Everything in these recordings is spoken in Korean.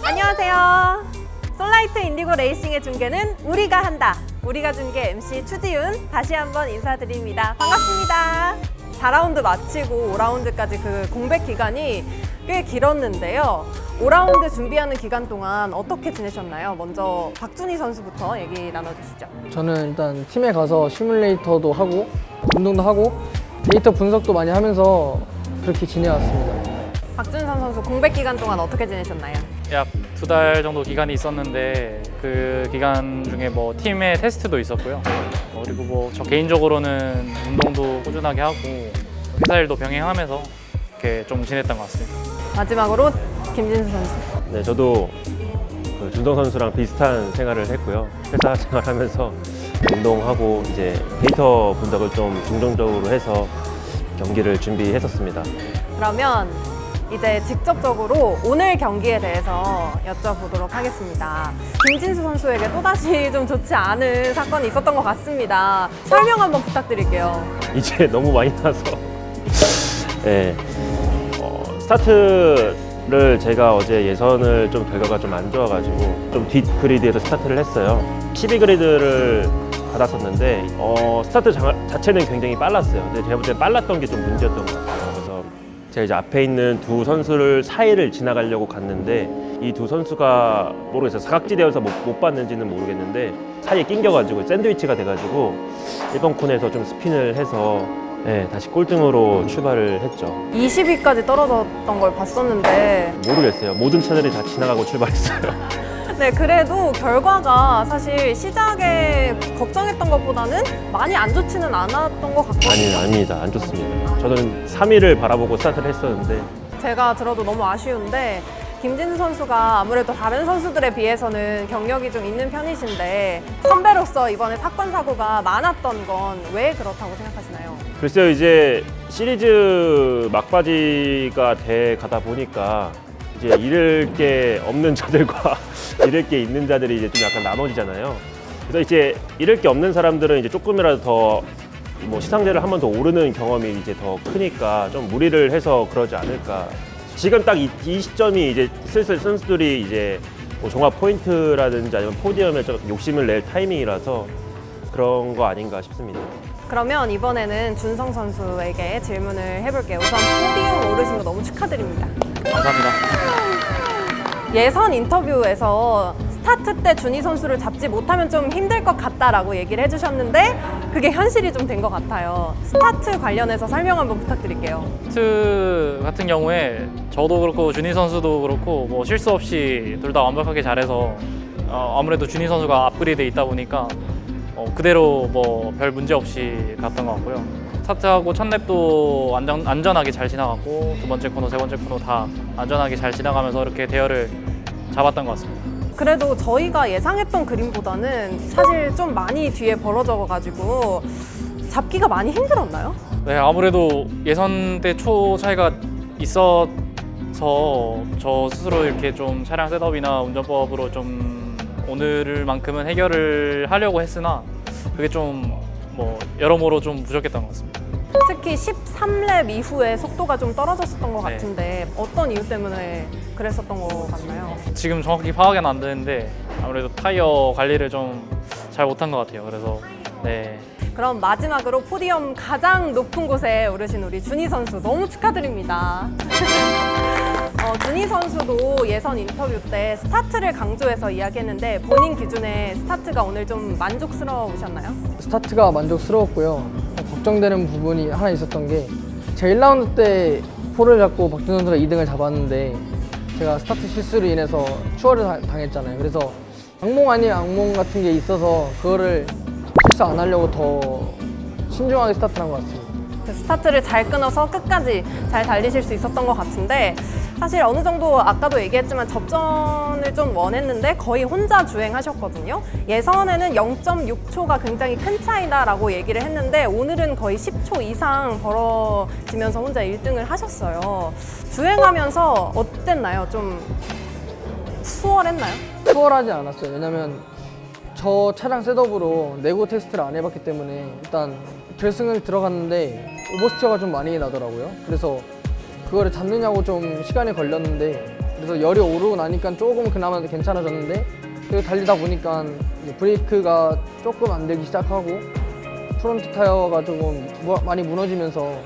안녕하세요. 솔라이트 인디고 레이싱의 중계는 우리가 한다. 우리가 중계 MC 추지윤 다시 한번 인사드립니다. 반갑습니다. 4라운드 마치고 5라운드까지 그 공백 기간이 꽤 길었는데요. 5라운드 준비하는 기간 동안 어떻게 지내셨나요? 먼저 박준희 선수부터 얘기 나눠주시죠. 저는 일단 팀에 가서 시뮬레이터도 하고 운동도 하고 데이터 분석도 많이 하면서 그렇게 지내왔습니다. 박준선 선수 공백 기간 동안 어떻게 지내셨나요? 약 2달 정도 기간이 있었는데 그 기간 중에 뭐 팀의 테스트도 있었고요. 그리고 뭐 저 개인적으로는 운동도 꾸준하게 하고 회사 일도 병행하면서 이렇게 좀 지냈던 것 같습니다. 마지막으로 김진수 선수. 네, 저도 그 준성 선수랑 비슷한 생활을 했고요. 회사 생활하면서 운동하고 이제 데이터 분석을 좀 중점적으로 해서 경기를 준비했었습니다. 그러면 이제 직접적으로 오늘 경기에 대해서 여쭤보도록 하겠습니다. 김진수 선수에게 또다시 좀 좋지 않은 사건이 있었던 것 같습니다. 설명 한번 부탁드릴게요. 이제 너무 많이 나서 네, 스타트를 제가 어제 예선을 좀 결과가 좀 안 좋아가지고 좀 뒷 그리드에서 스타트를 했어요. 12그리드를 받았었는데 스타트 자체는 굉장히 빨랐어요. 근데 제가 볼 때 빨랐던 게 좀 문제였던 것 같아요. 그래서 제가 이제 앞에 있는 두 선수를 사이를 지나가려고 갔는데 이 두 선수가 모르겠어요. 사각지대여서 못 봤는지는 모르겠는데 사이에 낑겨가지고 샌드위치가 돼가지고 1번 콘에서 좀 스핀을 해서 네, 다시 꼴등으로 출발을 했죠. 20위까지 떨어졌던 걸 봤었는데 모르겠어요. 모든 차들이 다 지나가고 출발했어요. 네, 그래도 결과가 사실 시작에 걱정했던 것보다는 많이 안 좋지는 않았던 것 같거든요. 아닙니다. 안 좋습니다. 저는 3위를 바라보고 스타트를 했었는데 제가 들어도 너무 아쉬운데 김진수 선수가 아무래도 다른 선수들에 비해서는 경력이 좀 있는 편이신데 선배로서 이번에 사건 사고가 많았던 건 왜 그렇다고 생각하시나요? 글쎄요, 이제 시리즈 막바지가 돼 가다 보니까 이제 잃을 게 없는 자들과 잃을 게 있는 자들이 이제 좀 약간 나눠지잖아요. 그래서 이제 잃을 게 없는 사람들은 이제 조금이라도 더 뭐 시상제를 한 번 더 오르는 경험이 이제 더 크니까 좀 무리를 해서 그러지 않을까. 지금 딱 이 시점이 이제 슬슬 선수들이 이제 뭐 종합 포인트라든지 아니면 포디엄에 좀 욕심을 낼 타이밍이라서 그런 거 아닌가 싶습니다. 그러면 이번에는 준성 선수에게 질문을 해볼게요. 우선 포디움 오르신 거 너무 축하드립니다. 감사합니다. 예선 인터뷰에서 스타트 때 준희 선수를 잡지 못하면 좀 힘들 것 같다라고 얘기를 해주셨는데 그게 현실이 좀 된 것 같아요. 스타트 관련해서 설명 한번 부탁드릴게요. 스타트 같은 경우에 저도 그렇고 준희 선수도 그렇고 뭐 실수 없이 둘 다 완벽하게 잘해서 아무래도 준희 선수가 앞그리드에 있다 보니까 그대로 뭐 별 문제 없이 갔던 것 같고요. 스타트하고 첫 랩도 안전하게 잘 지나갔고 두 번째 코너, 세 번째 코너 다 안전하게 잘 지나가면서 이렇게 대열을 잡았던 것 같습니다. 그래도 저희가 예상했던 그림보다는 사실 좀 많이 뒤에 벌어져가지고 잡기가 많이 힘들었나요? 네, 아무래도 예선 때 초 차이가 있어서 저 스스로 이렇게 좀 차량 셋업이나 운전법으로 좀 오늘만큼은 해결을 하려고 했으나 그게 좀 뭐 여러모로 좀 부족했던 것 같습니다. 특히 13랩 이후에 속도가 좀 떨어졌었던 것 네. 같은데 어떤 이유 때문에 그랬었던 것 같나요? 지금 정확히 파악은 안 되는데 아무래도 타이어 관리를 좀 잘 못한 것 같아요. 그래서 네. 그럼 마지막으로 포디엄 가장 높은 곳에 오르신 우리 준희 선수 너무 축하드립니다. 준희 선수도 예선 인터뷰 때 스타트를 강조해서 이야기했는데 본인 기준에 스타트가 오늘 좀 만족스러우셨나요? 스타트가 만족스러웠고요. 걱정되는 부분이 하나 있었던 게 제가 1라운드 때 포를 잡고 박준 선수가 2등을 잡았는데 제가 스타트 실수로 인해서 추월을 당했잖아요. 그래서 악몽 아닌 악몽 같은 게 있어서 그거를 실수 안 하려고 더 신중하게 스타트를 한 것 같습니다. 그 스타트를 잘 끊어서 끝까지 잘 달리실 수 있었던 것 같은데 사실 어느 정도 아까도 얘기했지만 접전을 좀 원했는데 거의 혼자 주행하셨거든요. 예선에는 0.6초가 굉장히 큰 차이다라고 얘기를 했는데 오늘은 거의 10초 이상 벌어지면서 혼자 1등을 하셨어요. 주행하면서 어땠나요? 좀 수월했나요? 수월하지 않았어요. 왜냐면 저 차량 셋업으로 내고 테스트를 안 해봤기 때문에 일단 결승을 들어갔는데 오버스티어가 좀 많이 나더라고요. 그래서 그거를 잡느냐고 좀 시간이 걸렸는데 그래서 열이 오르고 나니까 조금 그나마 괜찮아졌는데 그리고 달리다 보니까 이제 브레이크가 조금 안 되기 시작하고 프론트 타이어가 조금 많이 무너지면서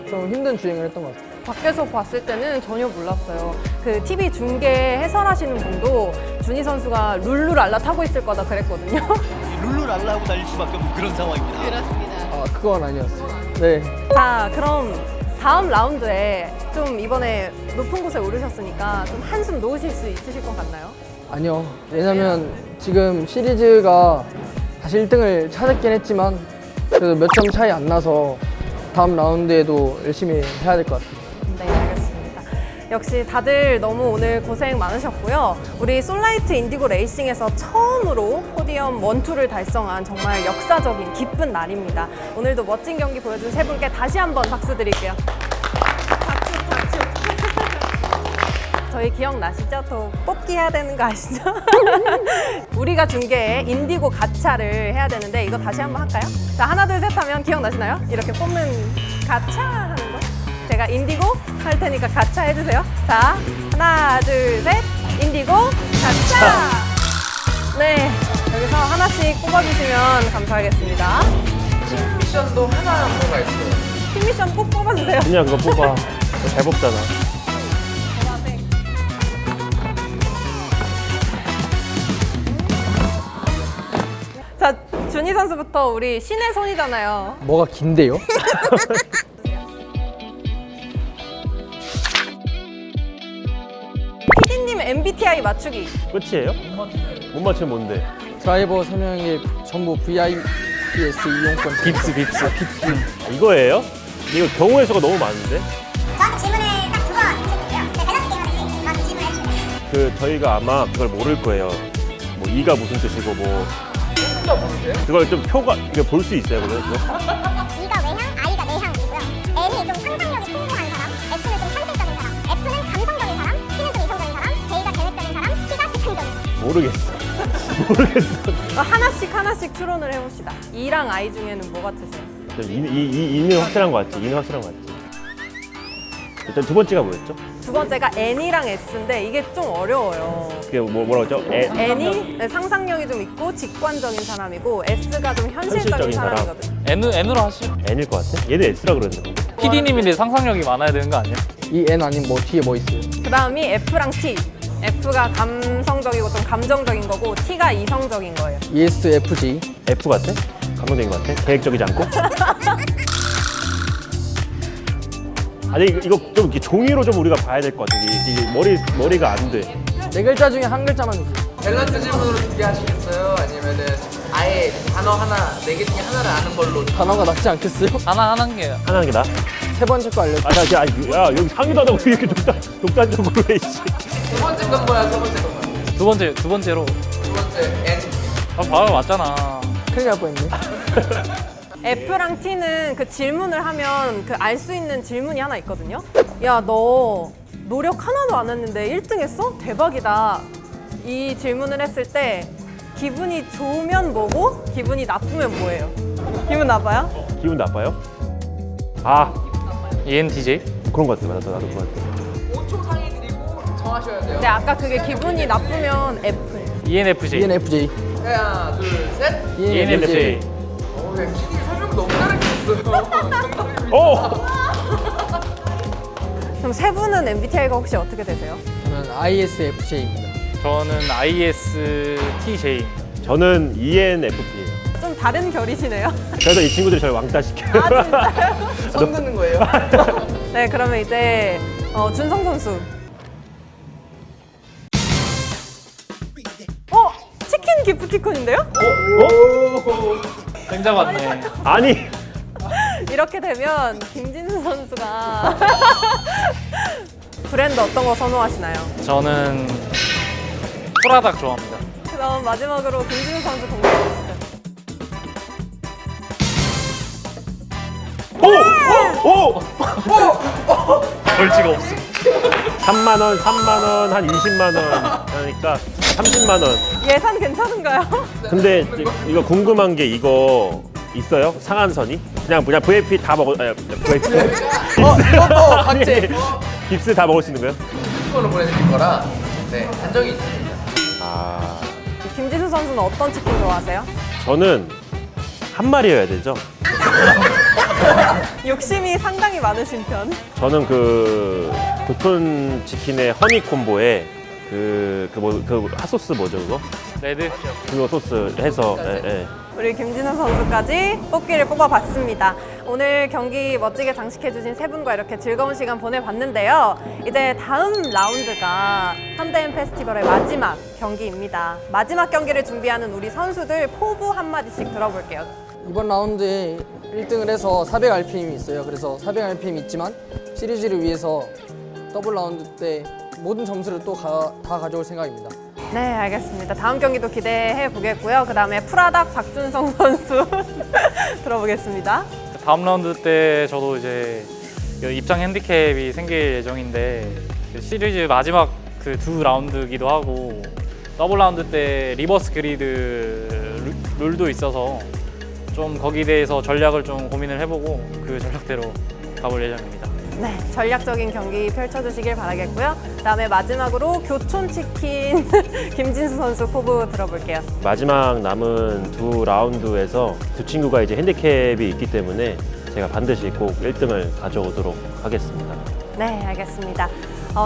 좀 힘든 주행을 했던 것 같아요. 밖에서 봤을 때는 전혀 몰랐어요. 그 TV 중계 해설하시는 분도 준희 선수가 룰루랄라 타고 있을 거다 그랬거든요. 룰루랄라 하고 달릴 수밖에 없는 그런 상황입니다. 아, 그건 아니었어요. 네. 자, 그럼 다음 라운드에 좀 이번에 높은 곳에 오르셨으니까 좀 한숨 놓으실 수 있으실 것 같나요? 아니요. 왜냐면 지금 시리즈가 다시 1등을 찾았긴 했지만 그래도 몇 점 차이 안 나서 다음 라운드에도 열심히 해야 될 것 같아요. 네, 알겠습니다. 역시 다들 너무 오늘 고생 많으셨고요. 우리 솔라이트 인디고 레이싱에서 처음으로 포디엄 1, 2를 달성한 정말 역사적인 기쁜 날입니다. 오늘도 멋진 경기 보여준 세 분께 다시 한번 박수 드릴게요. 박수, 박수. 저희 기억나시죠? 또 뽑기 해야 되는 거 아시죠? 우리가 중계에 인디고 가차를 해야 되는데 이거 다시 한번 할까요? 자, 하나, 둘, 셋 하면 기억나시나요? 이렇게 뽑는 가차 하는 거? 제가 인디고 할 테니까 가차 해주세요. 자, 하나, 둘, 셋. 인디고 가차! 네, 여기서 하나씩 뽑아주시면 감사하겠습니다. 미션도 하나 뭐가 있어요. 팀 미션 꼭 뽑아주세요. 그냥 그거 뽑아. 그거 잘 뽑잖아. 자, 준희 선수부터 우리 신의 손이잖아요. 뭐가 긴데요? PD님 MBTI 맞추기. 끝이에요? 못 맞추면 뭔데? 드라이버 3명의 전부 VIPS 이용권. 빕스. 이거예요? 이거 경우의 수가 너무 많은데? 저한테 질문을 딱 두 번 해주셨고요. 네, 밸런스 게임 하듯이 저한테 질문을 해주세요. 그 저희가 아마 그걸 모를 거예요. 뭐 이가 무슨 뜻이고 뭐. 그걸 좀 표가 이게 볼 수 있어요, 그죠? E가 외향, I가 내향이고요. N이 좀 상상력이 풍부한 사람, S는 좀 현실적인 사람, F는 감성적인 사람, T는 좀 이성적인 사람, J가 계획적인 사람, T가 즉흥적인 사람. 모르겠어. 모르겠어. 하나씩 추론을 해봅시다. E랑 I 중에는 뭐 같으세요? 이는 확실한 거 같지? 이는 확실한 거 같지? 일단 두 번째가 뭐였죠? 두 번째가 N이랑 S인데 이게 좀 어려워요. 그게 뭐라고 했죠? N이 상상력이 좀 있고 직관적인 사람이고 S가 좀 현실적인 현실적인 사람. 사람이거든요. N으로 하시죠. N일 것 같아? 얘는 S라 그랬는데. PD님인데 상상력이 많아야 되는 거 아니에요? 이 N 아니면 뭐 뒤에 뭐 있어요? 그 다음이 F랑 T. F가 감성적이고 좀 감정적인 거고 T가 이성적인 거예요. ESFJ. F 같아? 감동적인 것 같아? 계획적이지 않고? 아니 이거 좀 이렇게 종이로 좀 우리가 봐야 될 것 같아. 이게 머리가 안 돼. 네 글자 중에 한 글자만 주세요. 밸런스 질문으로 두 개 하시겠어요? 아니면은 아예 단어 하나, 네 개 중에 하나를 아는 걸로. 단어가 낫지 않겠어요? 하나하는 게 하나는 게 나? 세 번째 거 알려주세요. 야 여기 상의도 안 하고 왜 이렇게 독단적으로 해 이씨. 두 번째 건 뭐야? 세 번째 건 뭐야? 두 번째로. 두 번째 N. 바로 맞잖아. 큰일 날 뻔했네. F랑 T는 그 질문을 하면 그 알 수 있는 질문이 하나 있거든요. 야, 너 노력 하나도 안 했는데 1등 했어? 대박이다. 이 질문을 했을 때 기분이 좋으면 뭐고 기분이 나쁘면 뭐예요? 기분 나빠요? 기분 나빠요? 아 ENTJ? 그런 것 같아. 나도 그런 것 같아. 5초 상의 드리고 정하셔야 돼요. 근데 아까 그게 기분이 나쁘면 F예요. ENFJ. ENFJ. 하나, 둘, 셋. ENFJ. 왜 PD 설명 너무 잘하게 했어요. 정답입니다. 그럼 세 분은 MBTI가 혹시 어떻게 되세요? 저는 ISFJ입니다. 저는 ISTJ. 저는 ENFP예요. 좀 다른 결이시네요. 그래서 이 친구들이 저를 왕따 시켜요. 아, 진짜요? 손 드는 거예요. 네, 그러면 이제 준성 선수. 치킨 기프티콘인데요? 땡 잡았네. 아니 이렇게 되면 김진수 선수가 브랜드 어떤 거 선호하시나요? 저는 프라닭 좋아합니다. 그럼 마지막으로 김진수 선수 공개해 주시죠. 오! 벌지가 없어. 3만 원, 한 20만 원 하니까 30만 원. 예산 괜찮은가요? 근데 이거 궁금한 게 이거 있어요? 상한선이? 그냥 VIP 다 먹어. VIP. 이것도 봤지? 빕스 다 먹을 수 있는 거예요? 치킨으로 보내드릴 거라 네 한정이 있습니다. 아, 김지수 선수는 어떤 치킨 좋아하세요? 저는 한 마리여야 되죠. 욕심이 상당히 많으신 편. 저는 그 교촌 치킨의 허니 콤보에 그 핫소스 뭐죠 그거? 레드. 그거 소스 해서 우리 김진우 선수까지 뽑기를 뽑아봤습니다. 오늘 경기 멋지게 장식해주신 세 분과 이렇게 즐거운 시간 보내봤는데요. 이제 다음 라운드가 현대인 페스티벌의 마지막 경기입니다. 마지막 경기를 준비하는 우리 선수들 포부 한마디씩 들어볼게요. 이번 라운드에 1등을 해서 400rpm이 있어요. 그래서 400rpm 있지만 시리즈를 위해서 더블 라운드 때 모든 점수를 또 다 가져올 생각입니다. 네, 알겠습니다. 다음 경기도 기대해 보겠고요. 그 다음에 프라닥 박준성 선수 들어보겠습니다. 다음 라운드 때 저도 이제 입장 핸디캡이 생길 예정인데 그 시리즈 마지막 그 두 라운드기도 하고 더블 라운드 때 리버스 그리드 룰도 있어서 좀 거기에 대해서 전략을 좀 고민을 해보고 그 전략대로 가볼 예정입니다. 네, 전략적인 경기 펼쳐주시길 바라겠고요. 그다음에 마지막으로 교촌치킨 김진수 선수 포부 들어볼게요. 마지막 남은 두 라운드에서 두 친구가 이제 핸디캡이 있기 때문에 제가 반드시 꼭 1등을 가져오도록 하겠습니다. 네, 알겠습니다.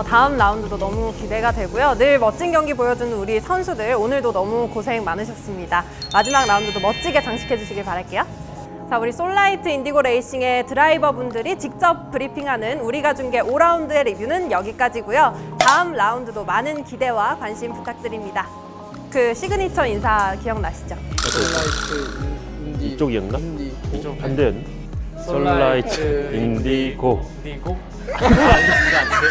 다음 라운드도 너무 기대가 되고요. 늘 멋진 경기 보여주는 우리 선수들 오늘도 너무 고생 많으셨습니다. 마지막 라운드도 멋지게 장식해 주시길 바랄게요. 자, 우리 솔라이트 인디고 레이싱의 드라이버분들이 직접 브리핑하는 우리가 중계 5라운드의 리뷰는 여기까지고요. 다음 라운드도 많은 기대와 관심 부탁드립니다. 그 시그니처 인사 기억나시죠? 솔라이트 인디 이쪽이었나? 인디 이쪽 반대였나? 솔라이트 인디고. 인디고? 이거 아닌데?